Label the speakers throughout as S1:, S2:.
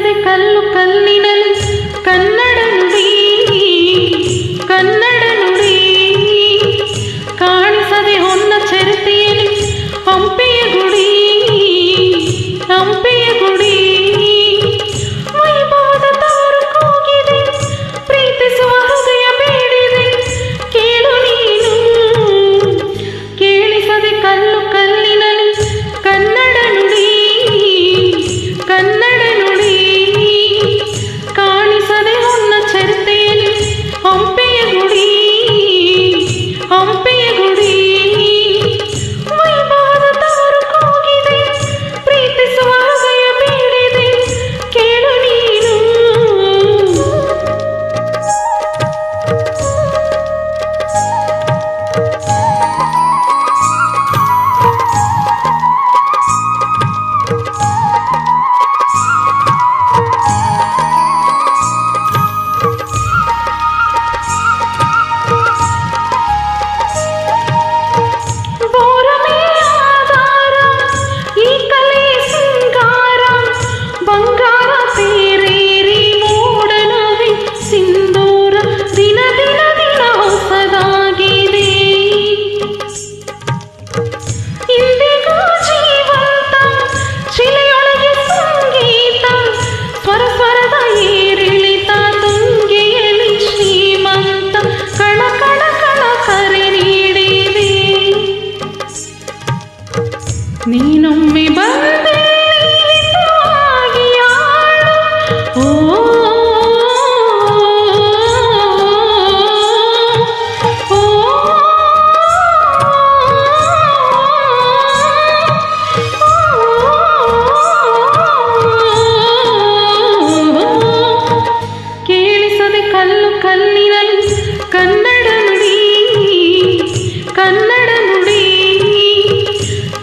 S1: ಕೇಳಿಸದೆ ಕಲ್ಲು ಕಲ್ಲಿನಲ್ಲಿ ಕನ್ನಡ ನುಡಿ ಕನ್ನಡ ನುಡಿ ಕಾಣಿಸದೆ ಹೊನ್ನ ಚರಿತೆಯಲ್ಲಿ ಹಂಪೆಯ ಗುಡಿ ಹಂಪೆಯ ಗುಡಿ ವೈಭವದ ತವರು ಕೂಗಿದೆ ಪ್ರೀತಿಸುವ ಹೃದಯ ಬೇಡಿದೆ ಕೇಳು ನೀನು ಕೇಳಿಸದೆ ಕಲ್ಲು ಕಲ್ಲಿನಲ್ಲಿ ಕನ್ನಡ ನುಡಿ ಕನ್ನಡ ನುಡಿ ಕಾಣಿಸದೆ ಹೊನ್ನ ಚರಿತೆಯಲ್ಲಿ ಹಂಪೆಯ ಗುಡಿ ಹಂಪೆಯ ಗುಡಿ ವೈಭವದ ತವರು ಕೂಗಿದೆ ಪ್ರೀತಿಸುವ ಹೃದಯ ಬೇಡಿದೆ ಕೇಳು ನೀನು ನೀನೊಮ್ಮೆ ಬಂದೆ ಹಿತವಾಗಿ ಆಡು ಓ ಓ ಕೇಳಿಸದೆ ಕಲ್ಲು ಕಲ್ಲಿನಲ್ಲಿ ಕನ್ನಡ ನುಡಿ ಕನ್ನಡ ನುಡಿ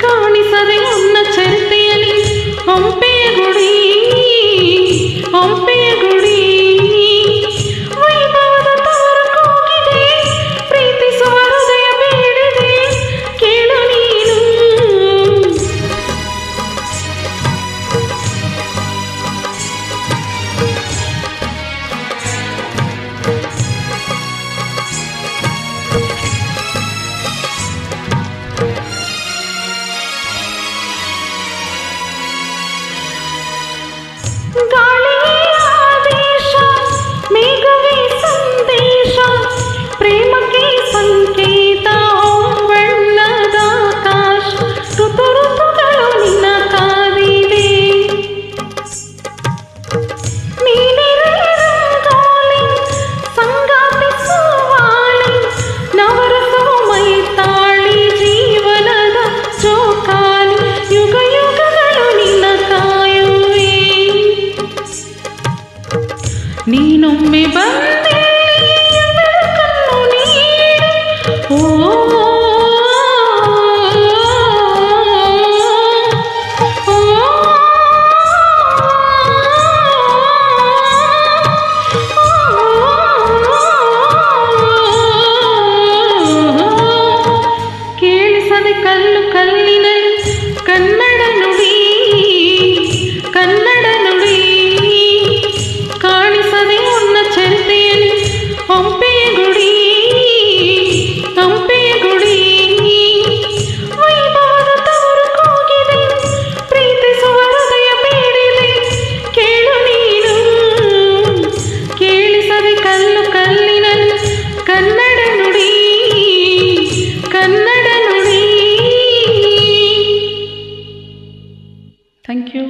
S1: ಕಾಣಿಸದೆ ಹೊನ್ನ ಚರಿತೆಯಲ್ಲಿ ಹಂಪೆಯ ಗುಡಿ ಹಂಪೆಯ ಗುಡಿ ವೈಭವದ ತವರು ಕೂಗಿದೆ ಪ್ರೀತಿಸುವ ಹೃದಯ ಬೇಡಿದೆ ಕೇಳು ನೀನು ಗಾಳಿಯೇ ಆದೇಶ ಮೇಘವೇ ಸಂದೇಶ ಪ್ರೇಮಕ್ಕೆ ಸಂಕೇತ ಬಣ್ಣದ ಆಕಾಶ ಋತು ಋತುಗಳು ನಿನ್ನ ಕಾದಿದೆ ನೀನಿರೆ ರಂಗೋಲಿ ಸಂಗಾತಿ ಸುವಾಲಿ ನವರಸವು ಮೈತಾಳಿ ಜೀವನದ ಜೋಕಾಲಿ ಯುಗ ಯುಗಗಳು ನಿನ್ನ ಕಾಯುವೆ ನೀನೊಮ್ಮೆ ಬಂದೆ ಬೆಳಕನ್ನು ನೀಡು ಓ ಕೇಳಿಸದೆ ಕಲ್ಲು ಕಲ್ಲಿನಲ್ಲಿ ಕನ್ನಡ ನುಡಿ ಕನ್ನಡ ನುಡಿ ಕಾಣಿಸದೆ ಹೊನ್ನ ಚರಿತೆಯಲ್ಲಿ ಹಂಪೆಯ ಗುಡಿ ಹಂಪೆಯ ಗುಡಿ ವೈಭವದ ತವರು ಕೂಗಿದೆ ಪ್ರೀತಿಸುವ ಹೃದಯ ಬೇಡಿದೆ ಕೇಳು ನೀನು ಕೇಳಿಸದೆ ಕಲ್ಲು ಕಲ್ಲಿನಲ್ಲಿ ಕನ್ನಡ ನುಡಿ ಕನ್ನಡ ನುಡಿ ಥ್ಯಾಂಕ್ ಯು